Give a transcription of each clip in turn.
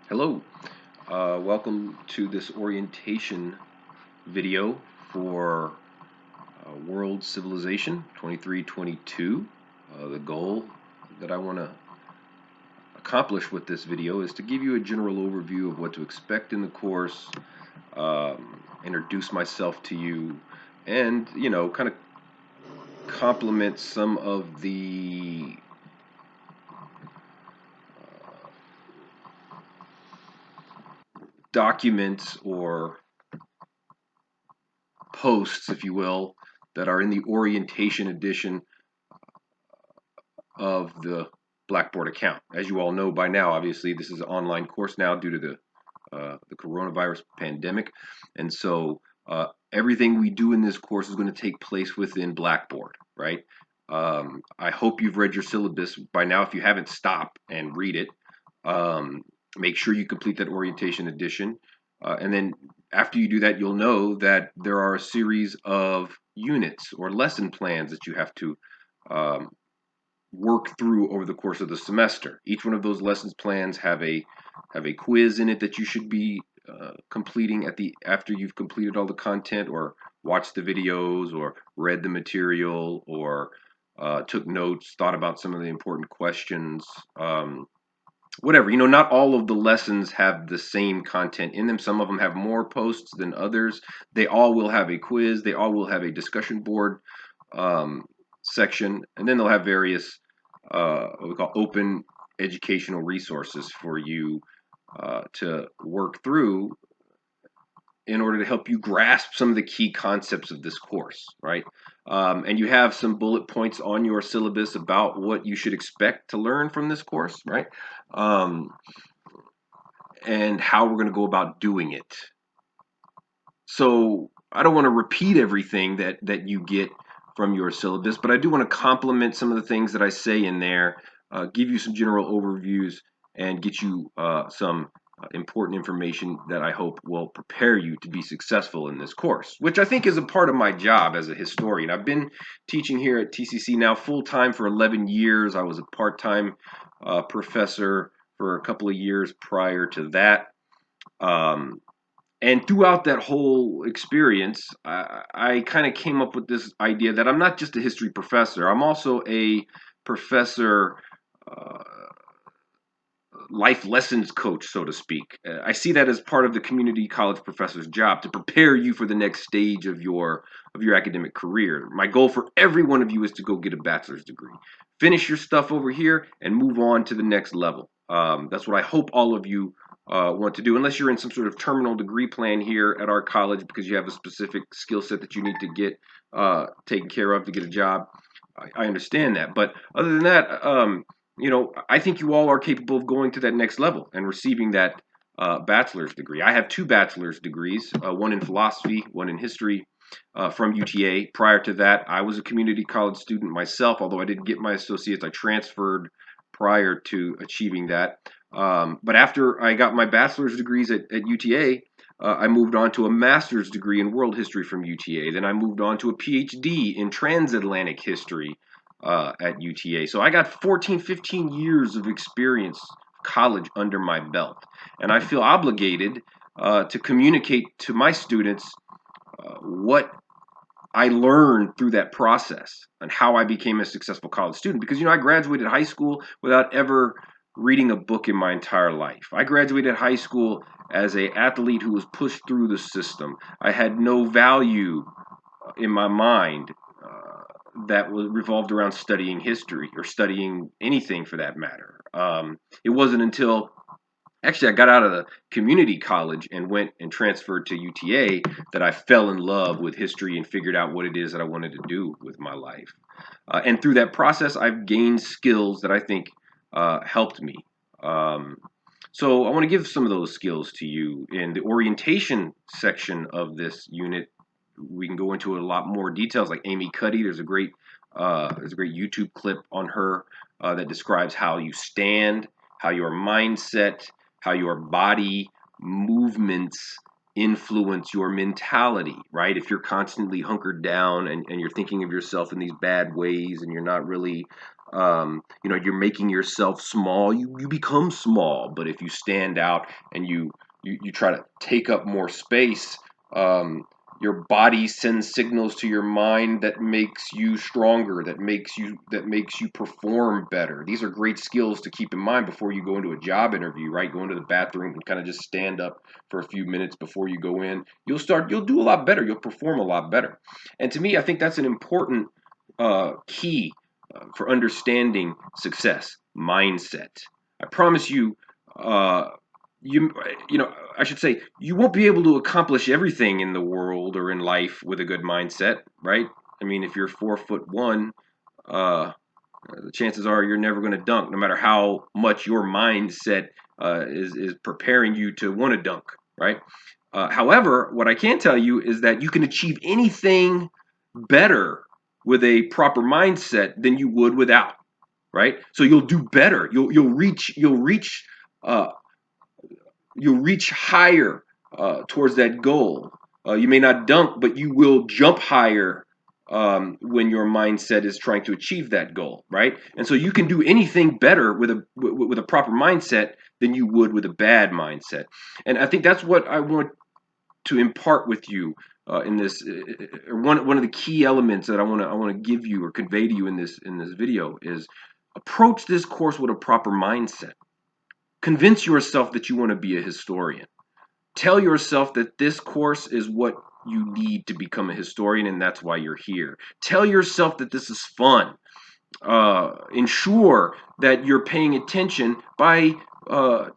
Hello, welcome to this orientation video for World Civilization 2322. The goal that I want to accomplish with this video is to give you a general overview of what to expect in the course, introduce myself to you, and, kind of complement some of the documents or posts, if you will, that are in the orientation edition of the Blackboard account. As you all know by now, obviously, this is an online course now due to the coronavirus pandemic. And so everything we do in this course is going to take place within Blackboard, right? I hope you've read your syllabus by now. If you haven't, stop and read it. Make sure you complete that orientation edition. And then after you do that, you'll know that there are a series of units or lesson plans that you have to work through over the course of the semester. Each one of those lessons plans have a quiz in it that you should be completing after you've completed all the content, or watched the videos, or read the material, or took notes, thought about some of the important questions. Whatever, not all of the lessons have the same content in them. Some of them have more posts than others. They all will have a quiz. They all will have a discussion board section, and then they'll have various what we call open educational resources for you to work through in order to help you grasp some of the key concepts of this course, right? And you have some bullet points on your syllabus about what you should expect to learn from this course, right? And how we're going to go about doing it. So I don't want to repeat everything that you get from your syllabus, but I do want to complement some of the things that I say in there, give you some general overviews, and get you some important information that I hope will prepare you to be successful in this course, which I think is a part of my job as a historian. I've been teaching here at TCC now full-time for 11 years. I was a part-time professor for a couple of years prior to that. And throughout that whole experience, I kind of came up with this idea that I'm not just a history professor. I'm also a professor, life lessons coach, so to speak. I see that as part of the community college professor's job, to prepare you for the next stage of your academic career. My goal for every one of you is to go get a bachelor's degree. Finish your stuff over here and move on to the next level. That's what I hope all of you want to do, unless you're in some sort of terminal degree plan here at our college because you have a specific skill set that you need to get taken care of to get a job. I understand that. But other than that, I think you all are capable of going to that next level and receiving that bachelor's degree. I have 2 bachelor's degrees, one in philosophy, one in history, from UTA. Prior to that, I was a community college student myself, although I didn't get my associates. I transferred prior to achieving that. But after I got my bachelor's degrees at UTA, I moved on to a master's degree in world history from UTA. Then I moved on to a PhD in transatlantic history at UTA. So I got 14, 15 years of experience, college, under my belt. And I feel obligated to communicate to my students what I learned through that process and how I became a successful college student. Because, I graduated high school without ever reading a book in my entire life. I graduated high school as an athlete who was pushed through the system. I had no value in my mind that was revolved around studying history or studying anything for that matter. It wasn't until actually I got out of the community college and went and transferred to UTA that I fell in love with history and figured out what it is that I wanted to do with my life. And through that process, I've gained skills that I think helped me. So I want to give some of those skills to you. In the orientation section of this unit, we can go into a lot more details, like Amy Cuddy. There's a great YouTube clip on her that describes how you stand, how your mindset, how your body movements influence your mentality, right? If you're constantly hunkered down and you're thinking of yourself in these bad ways and you're not really You're making yourself small. You become small, but if you stand out and you try to take up more space, um, your body sends signals to your mind that makes you stronger, that makes you perform better. These are great skills to keep in mind before you go into a job interview, right? Go into the bathroom and kind of just stand up for a few minutes before you go in. You'll do a lot better. You'll perform a lot better. And to me, I think that's an important key for understanding success mindset. I promise you, uh, you you know I should say you won't be able to accomplish everything in the world or in life with a good mindset, right? I mean, if you're 4'1", uh, the chances are you're never going to dunk, no matter how much your mindset is preparing you to want to dunk, right? However, what I can tell you is that you can achieve anything better with a proper mindset than you would without, right? So you'll do better. Uh, you'll reach higher towards that goal. You may not dunk, but you will jump higher when your mindset is trying to achieve that goal, right? And so you can do anything better with a proper mindset than you would with a bad mindset. And I think that's what I want to impart with you in this. One of the key elements that I want to give you or convey to you in this video is approach this course with a proper mindset. Convince yourself that you want to be a historian. Tell yourself that this course is what you need to become a historian, and that's why you're here. Tell yourself that this is fun. Ensure that you're paying attention by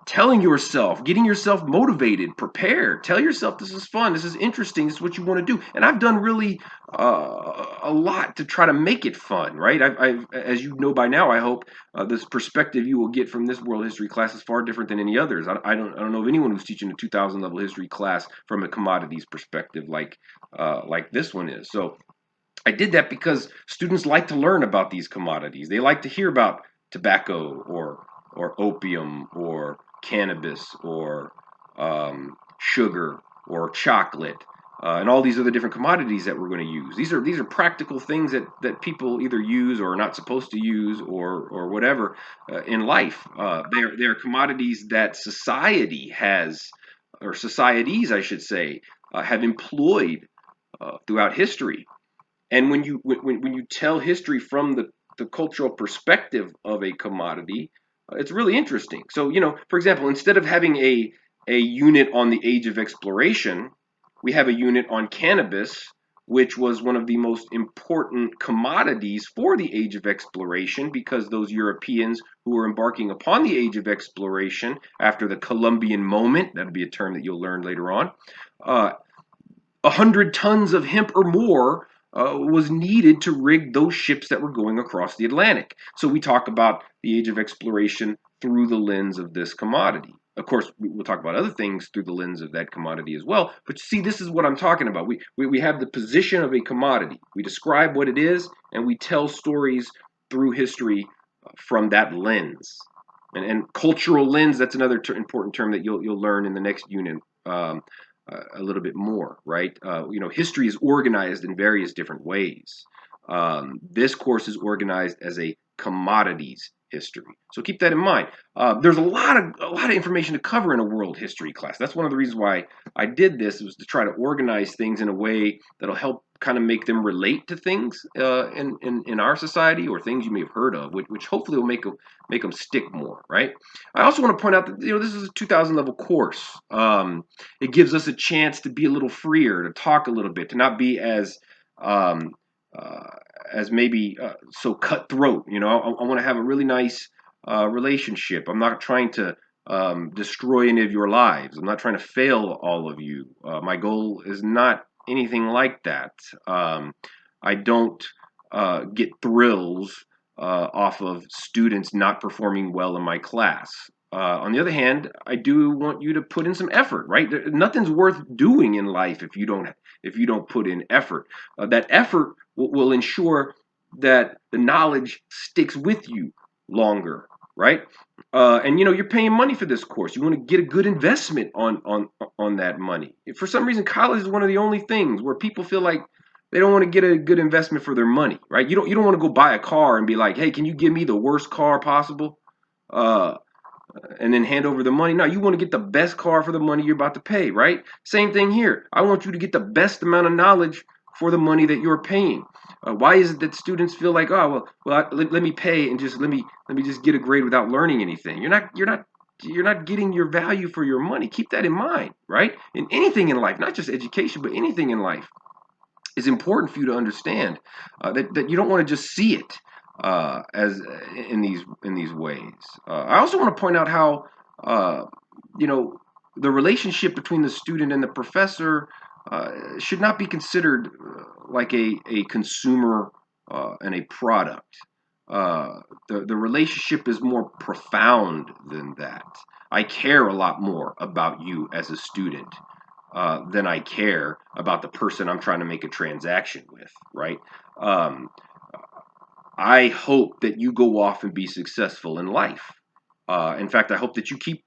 telling yourself, getting yourself motivated, prepared. Tell yourself this is fun, this is interesting, this is what you want to do. And I've done really a lot to try to make it fun, right? As you know by now, I hope this perspective you will get from this world history class is far different than any others. I don't know of anyone who's teaching a 2000 level history class from a commodities perspective like this one is. So I did that because students like to learn about these commodities. They like to hear about tobacco or opium or cannabis or sugar or chocolate and all these other different commodities that we're going to use. These are practical things that people either use or are not supposed to use or whatever in life. They're commodities that society has, or societies, I should say, have employed throughout history. And when you tell history from the cultural perspective of a commodity, it's really interesting. So, for example, instead of having a unit on the age of exploration, we have a unit on cannabis, which was one of the most important commodities for the age of exploration, because those Europeans who were embarking upon the age of exploration after the Columbian moment, that'll be a term that you'll learn later on, 100 tons of hemp or more was needed to rig those ships that were going across the Atlantic. So we talk about the age of exploration through the lens of this commodity. Of course, we'll talk about other things through the lens of that commodity as well. But see, this is what I'm talking about. We have the position of a commodity. We describe what it is, and we tell stories through history from that lens. And cultural lens, that's another important term that you'll learn in the next unit. A little bit more, right? History is organized in various different ways. This course is organized as a commodities history, so keep that in mind. There's a lot of information to cover in a world history class. That's one of the reasons why I did this, was to try to organize things in a way that'll help kind of make them relate to things in our society, or things you may have heard of, which hopefully will make them stick more, right? I also want to point out that this is a 2000 level course. It gives us a chance to be a little freer, to talk a little bit, to not be um, uh, as maybe so cutthroat. I want to have a really nice relationship. I'm not trying to destroy any of your lives. I'm not trying to fail all of you. My goal is not anything like that. I don't get thrills off of students not performing well in my class. On the other hand, I do want you to put in some effort, right? Nothing's worth doing in life if you don't put in effort. That effort will ensure that the knowledge sticks with you longer, right? And you're paying money for this course. You want to get a good investment on that money. If for some reason college is one of the only things where people feel like They don't want to get a good investment for their money, right? You don't want to go buy a car and be like, hey, can you give me the worst car possible? Uh, and then hand over the money. No, you want to get the best car for the money you're about to pay, right? Same thing here. I want you to get the best amount of knowledge for the money that you're paying. Why is it that students feel like, oh well, let me pay and just let me just get a grade without learning anything? You're not getting your value for your money. Keep that in mind, right? In anything in life, not just education, but anything in life is important for you to understand that you don't want to just see it as in these ways. I also want to point out how uh, you know the relationship between the student and the professor should not be considered like a consumer and a product. The relationship is more profound than that. I care a lot more about you as a student than I care about the person I'm trying to make a transaction with, right? Um, I hope that you go off and be successful in life. In fact, I hope that you keep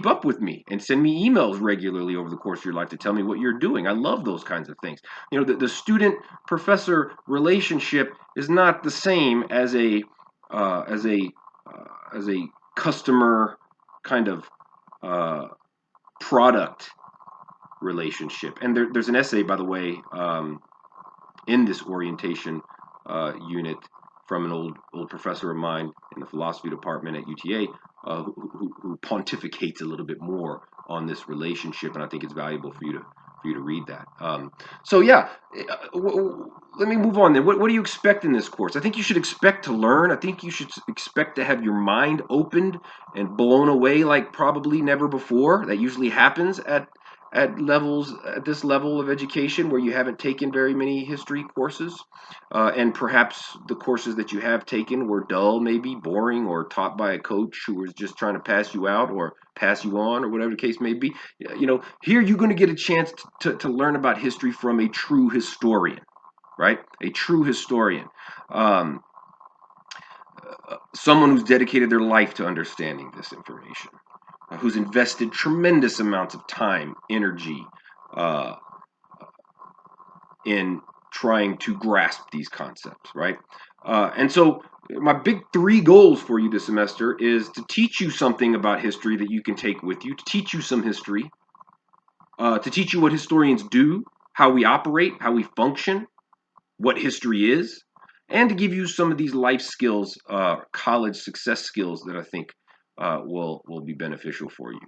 up with me and send me emails regularly over the course of your life to tell me what you're doing. I love those kinds of things. The student professor relationship is not the same as a uh, as a as a customer kind of uh, product relationship. And there's an essay, by the way, in this orientation unit from an old professor of mine in the philosophy department at UTA who pontificates a little bit more on this relationship, and I think it's valuable for you to read that. So yeah, let me move on then. What do you expect in this course? I think you should expect to learn. I think you should expect to have your mind opened and blown away like probably never before. That usually happens at this level of education where you haven't taken very many history courses, and perhaps the courses that you have taken were dull, maybe boring, or taught by a coach who was just trying to pass you out or pass you on, or whatever the case may be. Here you're going to get a chance to learn about history from a true historian, right? A true historian. Um, Someone who's dedicated their life to understanding this information, who's invested tremendous amounts of time, energy, uh, in trying to grasp these concepts, right? And so, my big three goals for you this semester is to teach you something about history that you can take with you, to teach you some history, to teach you what historians do, how we operate, how we function, what history is, and to give you some of these life skills, college success skills that I think will be beneficial for you.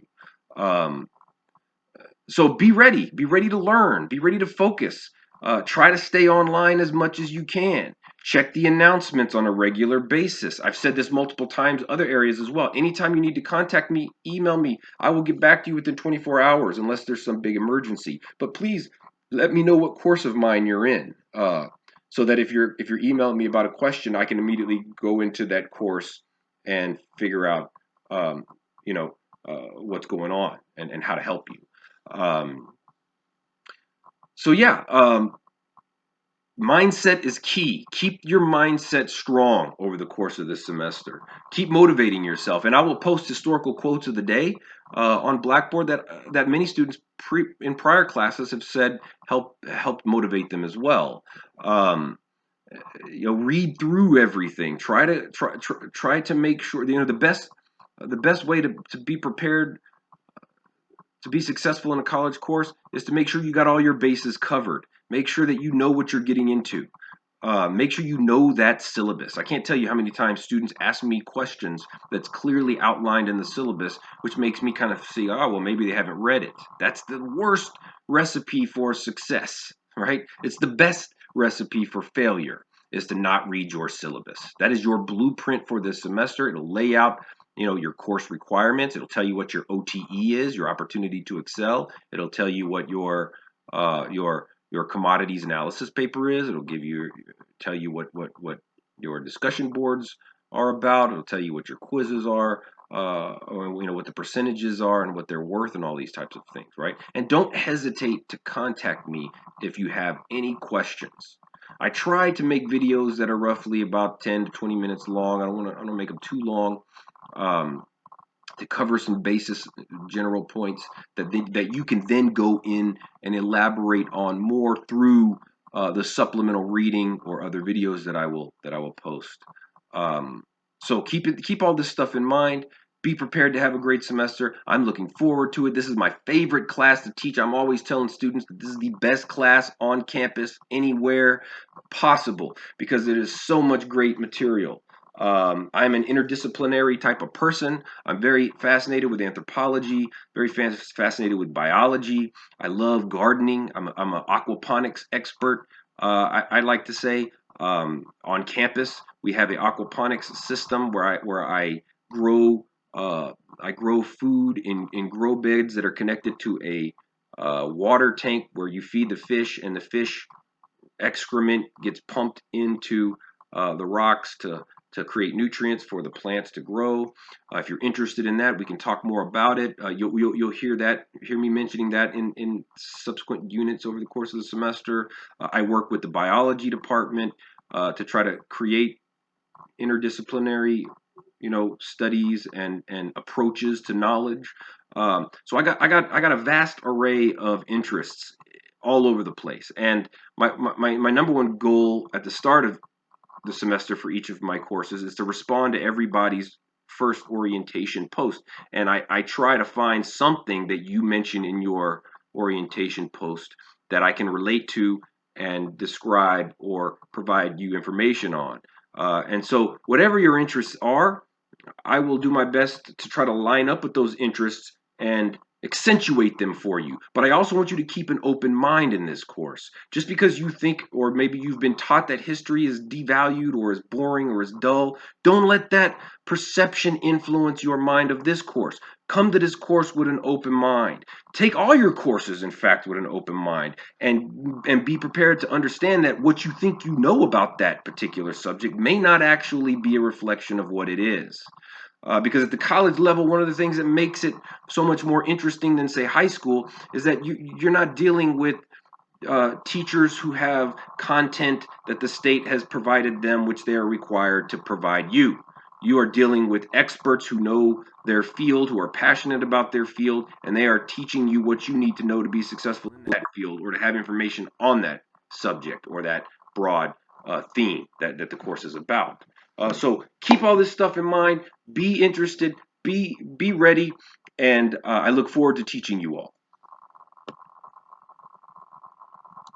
So be ready to learn, be ready to focus. Try to stay online as much as you can. Check the announcements on a regular basis. I've said this multiple times, other areas as well. Anytime you need to contact me, email me. I will get back to you within 24 hours unless there's some big emergency. But please let me know what course of mine you're in, so that if you're emailing me about a question, I can immediately go into that course and figure out, um, what's going on and how to help you. Um, so yeah, mindset is key. Keep your mindset strong over the course of this semester. Keep motivating yourself, and I will post historical quotes of the day on Blackboard that many students in prior classes have said helped motivate them as well. Um, Read through everything. Try to make sure the best way to be prepared to be successful in a college course is to make sure you got all your bases covered. Make sure that you know what you're getting into. Make sure you know that syllabus. I can't tell you how many times students ask me questions that's clearly outlined in the syllabus, which makes me kind of see, oh, well, maybe they haven't read it. That's the worst recipe for success, right? It's the best recipe for failure is to not read your syllabus. That is your blueprint for this semester. It'll lay out your course requirements. It'll tell you what your OTE is, your opportunity to excel. It'll tell you what your commodities analysis paper is. It'll tell you what your discussion boards are about. It'll tell you what your quizzes are, or what the percentages are and what they're worth and all these types of things, right? And don't hesitate to contact me if you have any questions. I try to make videos that are roughly about 10 to 20 minutes long. I don't want to make them too long. Um, to cover some basis general points that you can then go in and elaborate on more through the supplemental reading or other videos that I will post. Um, so keep all this stuff in mind. Be prepared to have a great semester. I'm looking forward to it. This is my favorite class to teach. I'm always telling students that this is the best class on campus anywhere possible because it is so much great material. I'm an interdisciplinary type of person. I'm very fascinated with anthropology, very fascinated with biology. I love gardening. I'm an aquaponics expert. I like to say on campus we have an aquaponics system where grow I grow food in grow beds that are connected to a water tank where you feed the fish, and the fish excrement gets pumped into the rocks to create nutrients for the plants to grow. If you're interested in that, we can talk more about it. You'll hear me mentioning that in subsequent units over the course of the semester. I work with the biology department to try to create interdisciplinary studies and approaches to knowledge. So I got a vast array of interests all over the place, and my number one goal at the start of the semester for each of my courses is to respond to everybody's first orientation post, and I try to find something that you mention in your orientation post that I can relate to and describe or provide you information on. And so whatever your interests are, I will do my best to try to line up with those interests and accentuate them for you. But I also want you to keep an open mind in this course. Just because you think, or maybe you've been taught that history is devalued or is boring or is dull, don't let that perception influence your mind of this course. Come to this course with an open mind. Take all your courses, in fact, with an open mind, and be prepared to understand that what you think you know about that particular subject may not actually be a reflection of what it is. Because at the college level, one of the things that makes it so much more interesting than, say, high school is that you're not dealing with teachers who have content that the state has provided them, which they are required to provide you. You are dealing with experts who know their field, who are passionate about their field, and they are teaching you what you need to know to be successful in that field or to have information on that subject or that broad theme that the course is about. So keep all this stuff in mind. Be interested. Be ready, and I look forward to teaching you all.